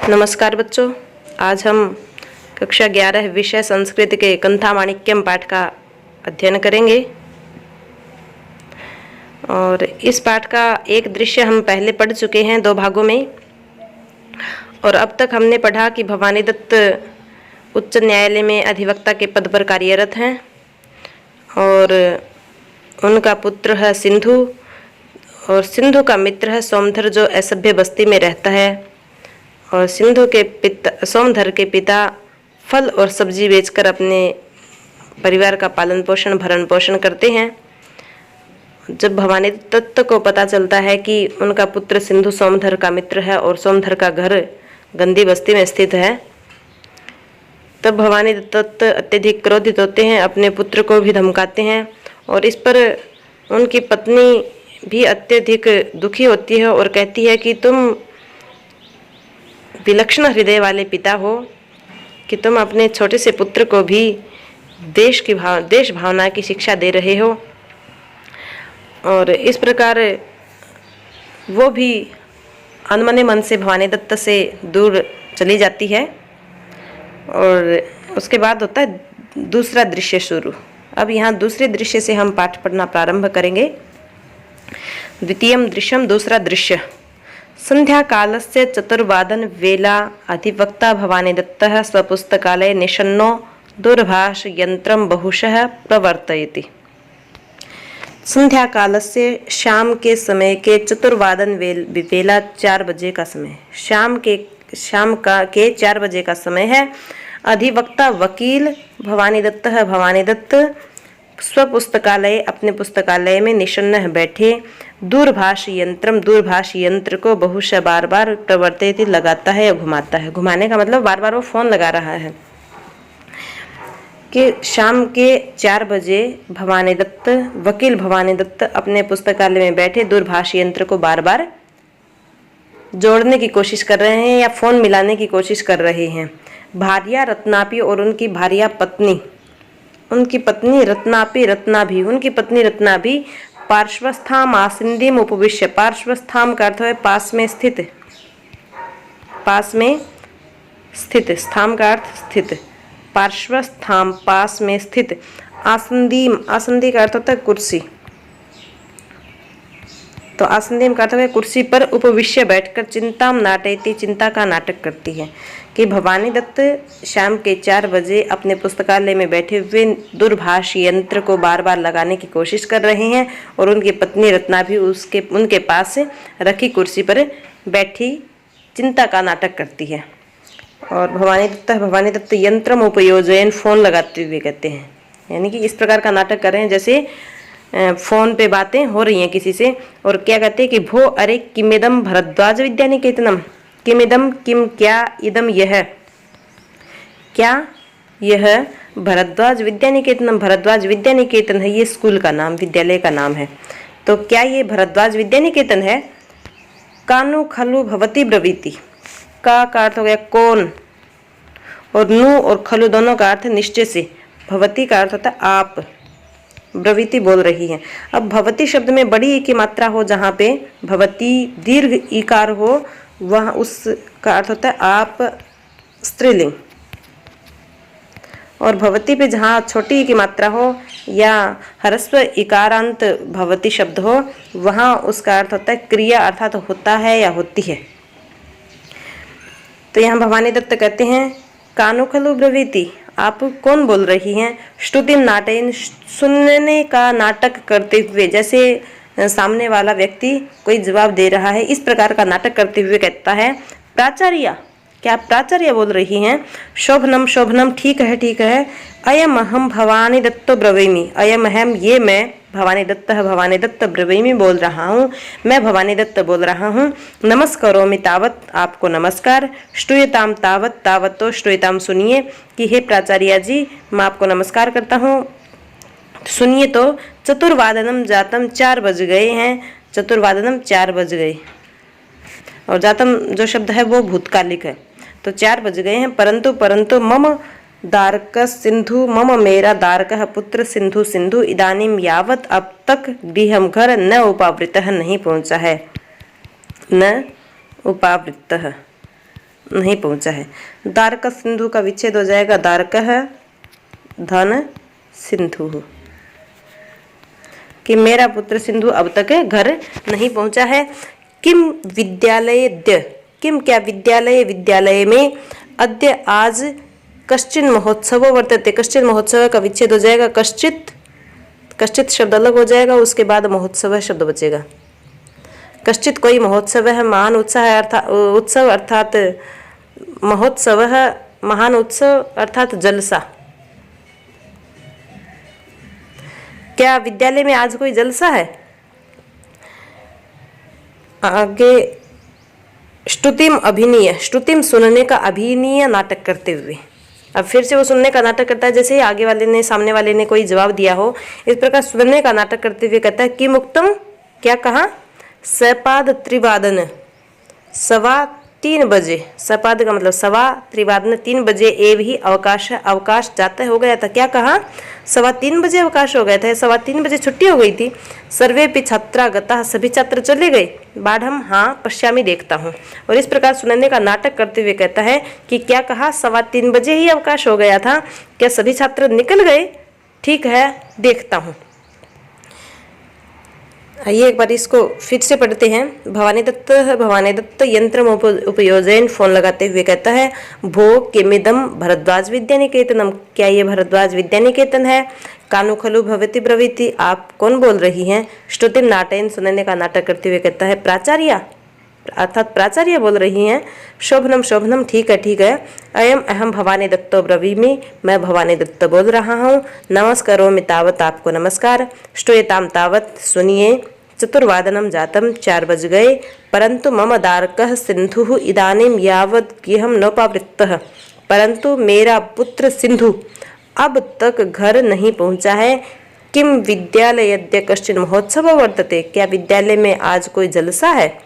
नमस्कार बच्चों, आज हम कक्षा 11 विषय संस्कृत के कंथा माणिक्यम पाठ का अध्ययन करेंगे। और इस पाठ का एक दृश्य हम पहले पढ़ चुके हैं 2 भागों में। और अब तक हमने पढ़ा कि भवानी दत्त उच्च न्यायालय में अधिवक्ता के पद पर कार्यरत हैं और उनका पुत्र है सिंधु और सिंधु का मित्र है सोमधर जो असभ्य बस्ती में रहता है। और सिंधु के पिता सोमधर के पिता फल और सब्जी बेचकर अपने परिवार का पालन पोषण भरण पोषण करते हैं। जब भवानी दत्त को पता चलता है कि उनका पुत्र सिंधु सोमधर का मित्र है और सोमधर का घर गंदी बस्ती में स्थित है, तब भवानी दत्त अत्यधिक क्रोधित होते हैं, अपने पुत्र को भी धमकाते हैं। और इस पर उनकी पत्नी भी अत्यधिक दुखी होती है और कहती है कि तुम विलक्षण हृदय वाले पिता हो कि तुम अपने छोटे से पुत्र को भी देश भावना की शिक्षा दे रहे हो। और इस प्रकार वो भी अनमने मन से भवानी दत्त से दूर चली जाती है। और उसके बाद होता है दूसरा दृश्य शुरू। अब यहाँ दूसरे दृश्य से हम पाठ पढ़ना प्रारंभ करेंगे। द्वितीयं दृश्यम, दूसरा दृश्य। संध्या कालस्य चतुर्वादन वेला अधिवक्ता भवानी दत्तः स्वपुस्तकालये निषन्नो दूरभाष यंत्रम बहुशः प्रवर्तयति। संध्या कालस्य, शाम के समय के, चतुर्वादन वेला 4 बजे का समय, शाम के 4 बजे का समय है। अधिवक्ता वकील भवानी दत्त स्वपुस्तकालय, अपने पुस्तकालय में निषन्न बैठे, दूरभाष यंत्र को बहुशः बार बार प्रवर्तित लगाता है या घुमाता है। घुमाने का मतलब बार बार वो फोन लगा रहा है। कि शाम के 4 बजे वकील भवानी दत्त अपने पुस्तकालय में बैठे दूरभाष यंत्र को बार बार जोड़ने की कोशिश कर रहे हैं या फोन मिलाने की कोशिश कर रहे हैं। भार्या रत्नापी और उनकी भार्या पत्नी, उनकी पत्नी रत्ना भी पार्श्वस्थाम आसंदीम उपविश्य। पार्श्वस्थाम का अर्थ है पास में स्थित, स्थाम का अर्थ स्थित, पार्श्वस्थाम पास में स्थित, आसंदी का अर्थ होता है कुर्सी, तो आसंदीम का अर्थ है कुर्सी पर उपविश्य बैठकर चिंताम नाटयति, चिंता का नाटक करती है। कि भवानी दत्त शाम के 4 बजे अपने पुस्तकालय में बैठे हुए दूरभाष यंत्र को बार बार लगाने की कोशिश कर रहे हैं और उनकी पत्नी रत्ना भी उनके पास रखी कुर्सी पर बैठी चिंता का नाटक करती है। और भवानी दत्त यंत्रम उपयोजयन, फोन लगाते हुए कहते हैं, यानी कि इस प्रकार का नाटक कर रहे हैं जैसे फोन पे बातें हो रही हैं किसी से। और क्या कहते हैं कि भो अरे किमिदम भरद्वाज विद्यानिकेतनम, किमिदम किम क्या, इदम यह, क्या यह भरद्वाज विद्यानिकेतनम, भरद्वाज विद्यानिकेतन है, ये स्कूल का नाम, विद्यालय का नाम है। तो क्या ये भरद्वाज विद्यानिकेतन है? कानु खलु भवती ब्रवीति, का अर्थ हो गया कौन, और नु और खलु दोनों का अर्थ निश्चय से, भवती का अर्थ होता है आप, ब्रवीति बोल रही है। अब भवती शब्द में बड़ी ई की मात्रा हो, जहाँ पे भवती दीर्घ ईकार हो, वह उसका अर्थ होता है आप, स्त्रीलिंग। और भवती पे जहाँ छोटी ई की मात्रा हो या ह्रस्व इकारांत भवती शब्द हो, वहाँ उसका अर्थ होता है क्रिया, अर्थात होता है या होती है। तो यहाँ भवानी दत्त कहते हैं कानु खलु ब्रवीति, आप कौन बोल रही हैं? श्रुति नाटयन, सुनने का नाटक करते हुए, जैसे सामने वाला व्यक्ति कोई जवाब दे रहा है, इस प्रकार का नाटक करते हुए कहता है प्राचार्य, क्या आप प्राचार्य बोल रही हैं? शोभनम, ठीक है। अयम अहम भवानी दत्तो ब्रवीमि, अयम अहम, ये मैं, भवानी दत्त ब्रवीमि बोल रहा हूँ, मैं भवानी दत्त बोल रहा हूँ। नमस्करोमि तावत, आपको नमस्कार। श्रूयताम तावत तो श्रूयताम, सुनिए, कि हे प्राचार्य जी मैं आपको नमस्कार करता हूँ, सुनिए तो। चतुर्वादनम जातम, 4 बज गए हैं, चतुर्वादनम 4 बज गए। और जातम जो शब्द है वो भूतकालिक है, तो 4 बज गए हैं। परंतु मम दारक सिंधु, मम मेरा दारक पुत्र सिंधु इदानीम यावत, अब तक गृहम घर न उपावृतः, नहीं पहुंचा है, न उपावृतः नहीं पहुंचा है। दारक सिंधु का विच्छेद हो जाएगा दारकः धन सिंधु, कि मेरा पुत्र सिंधु अब तक घर नहीं पहुंचा है। किम विद्यालयद्य, किम क्या विद्यालय, विद्यालय में, अद्य आज, कश्चिन महोत्सव वर्तते, कश्चिन महोत्सव का विच्छेद हो जाएगा कश्चित, कश्चित शब्द अलग हो जाएगा, उसके बाद महोत्सव शब्द बचेगा। कश्चित कोई महोत्सव है, महान उत्साह है अर्थात उत्सव अर्थात महोत्सव है, महान उत्सव अर्थात जलसा। क्या विद्यालय में आज कोई जलसा है? आगे श्रुतिम अभिनीय, श्रुतिम सुनने का, अभिनीय नाटक करते हुए। अब फिर से वो सुनने का नाटक करता है, जैसे ही आगे वाले ने, सामने वाले ने कोई जवाब दिया हो, इस प्रकार सुनने का नाटक करते हुए कहता है कि मुक्तम, क्या कहा, सपाद त्रिवादन, 3:15 बजे, सपाद का मतलब सवा, त्रिवादन 3 बजे, एव ही अवकाश, अवकाश जाता हो गया था। क्या कहा, 3:15 बजे अवकाश हो गया था, 3:15 बजे छुट्टी हो गई थी। सर्वे भी छात्रा गता, सभी छात्र चले गए। बाढ़म, हाँ, पश्चिमी देखता हूँ। और इस प्रकार सुनने का नाटक करते हुए कहता है कि क्या कहा, 3:15 बजे ही अवकाश हो गया था, क्या सभी छात्र निकल गए? ठीक है, देखता हूँ। आइए एक बार इसको फिर से पढ़ते हैं। भवानी दत्त यंत्र उपयोजन, फोन लगाते हुए कहता है, भो किमिदम भरद्वाज विद्या निकेतनम, क्या ये भरद्वाज विद्या निकेतन है? कानु खलु भवती ब्रवीति, आप कौन बोल रही हैं? श्रुतिम नाटयन, सुनने का नाटक करते हुए कहता है, प्राचार्या अर्थात प्राचार्य बोल रही हैं। शोभनम, शोभनम, ठीक है ठीक है। अयम अहम भवानी दत्तो ब्रवीमि, मैं भवानी दत्त बोल रहा हूँ। नमस्कारोमि तावत, आपको नमस्कार। श्रूयताम तावत, सुनिए। चतुर्वादनम जातम, 4 बज गए। परंतु मम दारकः सिंधु इदानीम यावत् गृहं नोपावृत्तः, परंतु मेरा पुत्र सिंधु अब तक घर नहीं पहुँचा है। किम विद्यालयद्य कश्चिन महोत्सव वर्तते, क्या विद्यालय में आज कोई जलसा है?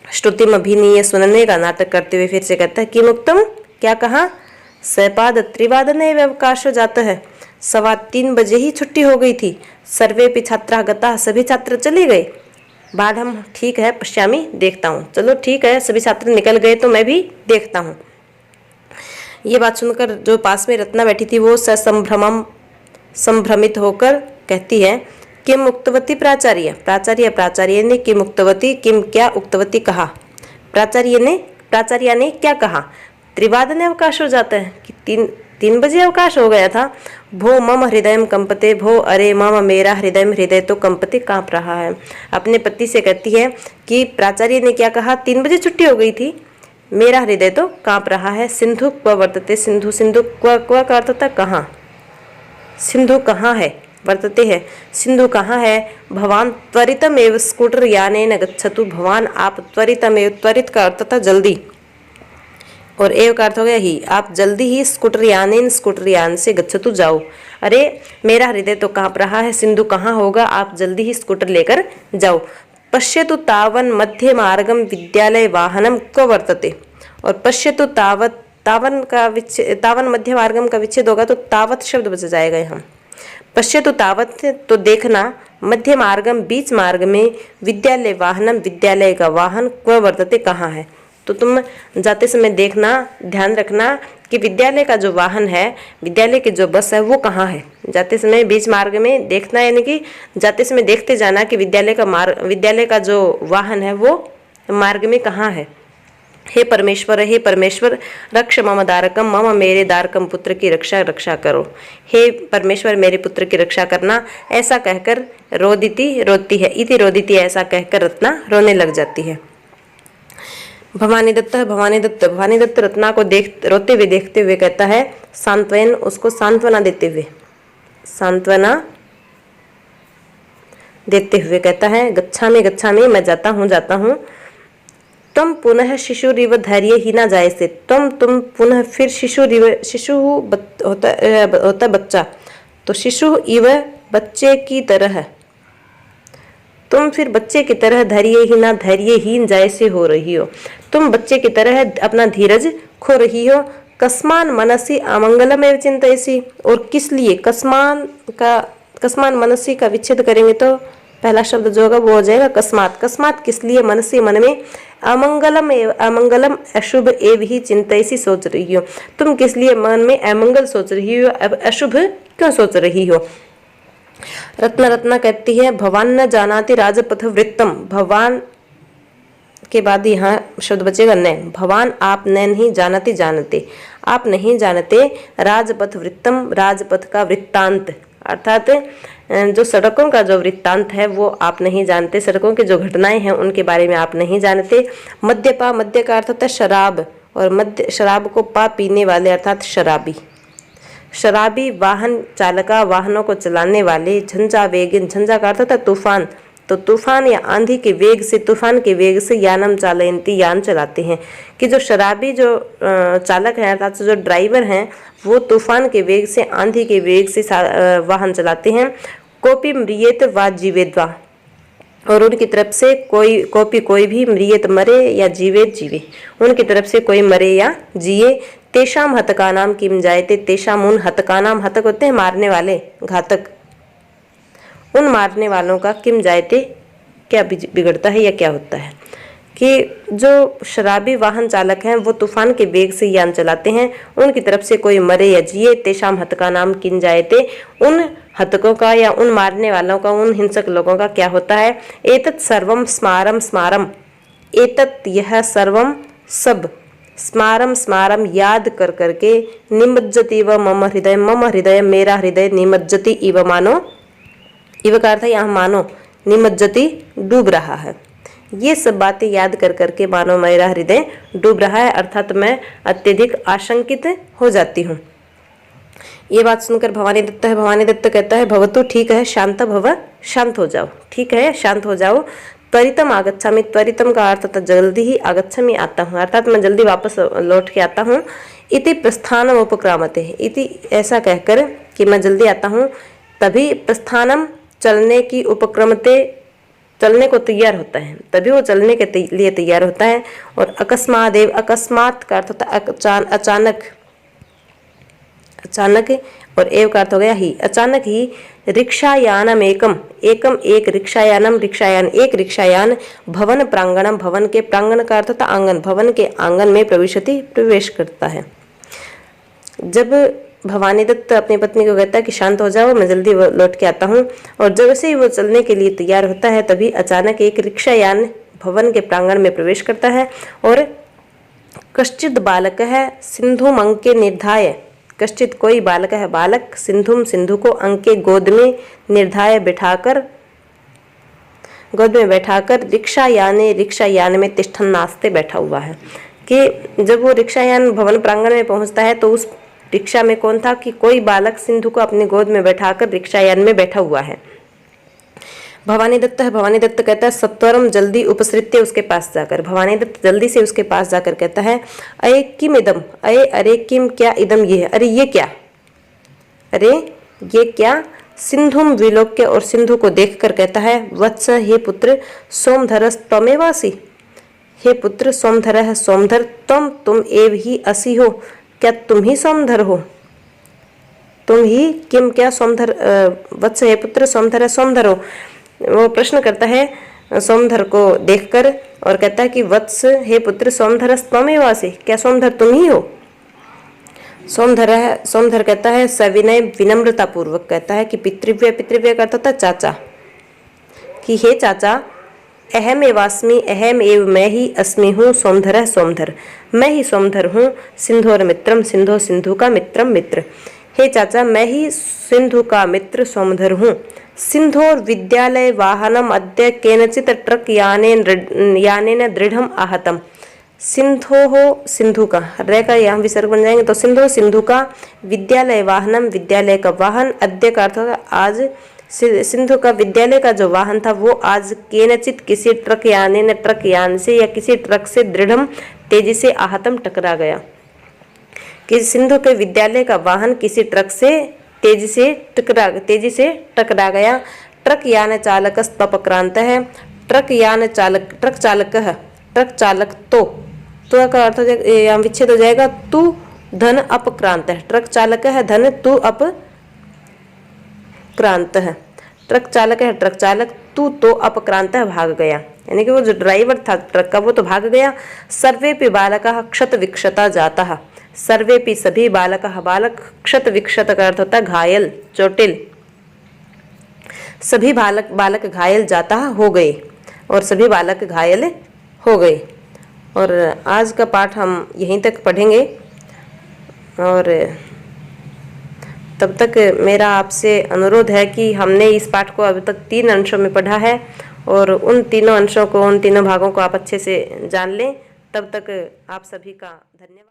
श्रुतिम अभिनीय, सुनने का नाटक करते हुए फिर से कहता है कि मुक्तम, क्या कहा, सपाद त्रिवादने अवकाश हो जाता है, 3:15 बजे ही छुट्टी हो गई थी। सर्वे भी छात्रा गता, सभी छात्र चले गए। बाढ़म, ठीक है, पश्चिमी देखता हूँ। चलो ठीक है, सभी छात्र निकल गए तो मैं भी देखता हूँ। ये बात सुनकर जो पास में रत्ना बैठी थी वो संभ्रमित होकर कहती है, किम उक्तवती प्राचार्य, प्राचार्य ने किम उक्तवती, किम क्या उक्तवती कहा, प्राचार्य ने क्या कहा? त्रिवादने अवकाश हो जाता है कि 3 बजे अवकाश हो गया था। भो मम हृदय कंपते, भो अरे मम, मेरा हृदय तो कंपते, कांप रहा है। अपने पति से कहती है कि प्राचार्य ने क्या कहा, 3 बजे छुट्टी हो गई थी, मेरा हृदय तो कांप रहा है। सिंधु क्व वर्तते, सिंधु क्व का अर्थ था कहाँ, सिंधु कहाँ है, वर्तते है, सिंधु कहाँ है। भवान त्वरितमेव स्कूटर यानेन गच्छतु, भवान आप त्वरितमेव, त्वरित का अर्थ था जल्दी और एव का अर्थ हो गया ही, आप जल्दी ही स्कूटर यान से गच्छतु जाओ। अरे मेरा हृदय तो कांप रहा है, सिंधु कहाँ होगा, आप जल्दी ही स्कूटर लेकर जाओ। पश्यतु तावन मध्य मार्गम विद्यालय वाहनम क्व वर्तते, और पश्यतु तावत, तावन मध्य मार्गम का विच्छेद होगा तो तावत शब्द बच जाएगा यहाँ। पश्यतु तावत, तो देखना, मध्य मार्गम, बीच मार्ग में, विद्यालय वाहनम, विद्यालय का वाहन, क्व वर्तते कहाँ है। तो तुम जाते समय देखना, ध्यान रखना कि विद्यालय का जो वाहन है, विद्यालय की जो बस है वो कहाँ है। जाते समय बीच मार्ग में देखना, यानी कि जाते समय देखते जाना कि विद्यालय का जो वाहन है वो मार्ग में कहाँ है। हे परमेश्वर, रक्ष मम दारकम, मम मेरे दारकम, पुत्र की रक्षा करो। हे परमेश्वर, मेरे पुत्र की रक्षा करना। ऐसा कहकर रोती है, इति रोदिति, ऐसा कहकर रत्ना रोने लग जाती है। भवानी दत्त रत्ना को रोते हुए देखते हुए कहता है, सांत्वयन, उसको सांत्वना देते हुए कहता है, गच्छामि, मैं जाता हूँ। तुम पुनः शिशुरिव धैर्यहीना जायसे, तुम पुनः फिर शिशु होता बच्चा, तो शिशु इव बच्चे की तरह, तुम फिर बच्चे की तरह धैर्यहीन जैसे हो रही हो, तुम बच्चे की तरह अपना धीरज खो रही हो। कस्मान मनसी अमंगलमेव चिंतयसी, और किस लिए, कस्मान मनसी का विच्छेद करेंगे तो पहला शब्द जो होगा वो हो जाएगा कस्मात। कस्मात किस लिए, मन से, मन में अमंगलम अशुभ एव ही चिंतैसी सोच रही हो। तुम किस लिए मन में अमंगल सोच रही हो, अब अशुभ क्यों सोच रही हो। रत्ना कहती है भवान न जानाति राजपथ वृत्तम, भगवान के बाद यहाँ शब्द बचेगा न, भवान आप न नहीं जानते, जानते आप नहीं जानते, राजपथ वृत्तम, राजपथ का वृत्तांत, अर्थात जो सड़कों का जो वृत्तांत है वो आप नहीं जानते, सड़कों की जो घटनाएं हैं उनके बारे में आप नहीं जानते। मद्यपा, मद्य का अर्थ होता है शराब, और मद्य शराब को पा पीने वाले अर्थात शराबी। शराबी वाहन चालका, वाहनों को चलाने वाले। झंझा वेगिन, झंझा का अर्थ होता है तूफान, तो तूफान या आंधी के वेग से, तूफान के वेग से यानम चालयंती, यान चलाते हैं। कि जो शराबी जो चालक हैं अर्थात जो ड्राइवर हैं वो तूफान के वेग से, आंधी के वेग से वाहन चलाते हैं। कोपी म्रियेत वा जीवेत वा, और उनकी तरफ से कोई भी म्रियत मरे या जीवेत जीवे, उनकी तरफ से कोई मरे या जिए। तेषाम हतका नाम किम जायते, तेषाम उन हतका नाम, हतक होते हैं मारने वाले, घातक, उन मारने वालों का किम जायते क्या बिगड़ता है या क्या होता है। कि जो शराबी वाहन चालक हैं वो तूफान के वेग से यान चलाते हैं, उनकी तरफ से कोई मरे या जिए। तेषाम हतका नाम किन जायते, उन हतकों का या उन मारने वालों का, उन हिंसक लोगों का क्या होता है। एतत् सर्वम स्मारम स्मारम, एतत् यह सर्वम सब, स्मारम स्मारम याद कर करके, निमज्जति व मम हृदय, मम हृदय मेरा हृदय, निमज्जति इव मानो, इव का अर्थ है यहाँ मानो, निमज्जति डूब रहा है। ये सब बातें याद कर करके मानो मेरा हृदय डूब रहा है, अर्थात मैं अत्यधिक आशंकित हो जाती हूँ। ये बात सुनकर भवानी दत्त कहता है भवतु ठीक है, शांत भव, शांत हो जाओ, ठीक है शांत हो जाओ। त्वरितम आगच्छामि, त्वरितम का अर्थ था जल्दी ही, आगच्छामि आता हूँ, अर्थात मैं जल्दी वापस लौट के आता हूँ। इति प्रस्थानम उपक्रामते, इति ऐसा कहकर कि मैं जल्दी आता हूँ, तभी प्रस्थानम चलने की, उपक्रमते चलने को तैयार होता है, तभी वो चलने के लिए तैयार होता है। और अकस्मादेव, अकस्मात का अर्थ होता है अचानक, अचानक, और एव का अर्थ हो गया ही, अचानक ही। रिक्षायानम एकम, एकम एक, रिक्षायानम रिक्षायान एक, रिक्षायान। भवन प्रांगणम, भवन के, प्रांगण का अर्थ होता है आंगन, भवन के आंगन में प्रविशति, प्रवेश करता है। जब भवानी दत्त अपनी पत्नी को कहता है कि शांत हो जाओ, मैं जल्दी लौट के आता हूँ, और जब से ही वो चलने के लिए तैयार होता है तभी अचानक एक रिक्षायान भवन के प्रांगण में प्रवेश करता है। और कश्चित बालक है सिंधुम अंके निर्धाय, कश्चित कोई बालक है, बालक सिंधुम सिंधु को, अंके गोद में, निर्धाय बैठाकर, गोद में बैठाकर, रिक्षायाने रिक्षायान में तिष्ठन नास्ते बैठा हुआ है। कि जब वो रिक्षायान भवन प्रांगण में पहुंचता है तो उस रिक्शा में कौन था कि कोई बालक सिंधु को अपनी गोद में बैठाकर रिक्षायान में बैठा हुआ है। भवानी दत्त कहता है सत्वरम जल्दी, उपसृत्य उसके पास जाकर, भवानी दत्त जल्दी से उसके पास जाकर कहता है अये किम इदम, अये अरे किम क्या, इदम ये है, अरे ये क्या, अरे ये क्या। सिंधुम विलोक्य, और सिंधु को देखकर कहता है वत्स हे पुत्र, सोमधरस त्वमेवासि, हे पुत्र सोमधर है, सोमधर, तुम एव ही असि हो, क्या तुम ही सोमधर हो, तुम ही, किम क्या, सोमधर, वत्स हे पुत्र सोमधर है, सोमधर हो। वो प्रश्न करता है सोमधर को देखकर और कहता है कि वत्स हे पुत्र सोमधरस त्वमेवासि, क्या सोमधर तुम ही हो। सोमधर कहता है सविनय, विनम्रता पूर्वक कहता है कि पितृव्य, पितृव्य का अर्थ होता है चाचा, कि हे चाचा, अहम एवास्मि, अहम एव मैं ही, अस्मि हूँ, सोमधर है सोमधर, मैं ही सोमधर हूँ। सिंधोर मित्रम, सिंधो सिंधु का मित्रम मित्र, हे चाचा मैं ही सिंधु का मित्र सोमधर हूँ। सिंधोर विद्यालय वाहनम अद्य केनचित ट्रक यानेन दृढ़म आहतम, सिंधो हो सिंधु का, रे का यहाँ विसर्ग बन जाएंगे तो सिंधो सिंधु का, विद्यालय वाहनम विद्यालय का वाहन, अद्य का अर्थ होगा आज, सिंधु का विद्यालय का जो वाहन था वो आज केनचित किसी ट्रक यान से या किसी ट्रक से दृढ़म तेजी से आहतम टकरा गया, कि सिंधु के विद्यालय का वाहन किसी ट्रक से तेजी से टकरा गया। ट्रक यान चालक स्तपक्रांत है, ट्रक चालक तो का अर्थ यहाँ विच्छेद हो जाएगा, तू धन अपक्रांत है, ट्रक चालक है धन, तू अपक्रांत है। ट्रक चालक है ट्रक चालक, तू तो अपक्रांतः भाग गया, यानी कि वो जो ड्राइवर था ट्रक का वो तो भाग गया। सर्वेपि बालकाः क्षत विक्षता जाताः, सर्वेपि सभी बालकाः, बालक क्षत विक्षत का अर्थ होता है घायल चोटिल, सभी बालक घायल जाता हो गए, और सभी बालक घायल हो गए। और आज का पाठ हम यहीं तक पढ़ेंगे, और तब तक मेरा आपसे अनुरोध है कि हमने इस पाठ को अभी तक 3 अंशों में पढ़ा है, और उन तीनों अंशों को, उन तीनों भागों को आप अच्छे से जान लें। तब तक आप सभी का धन्यवाद।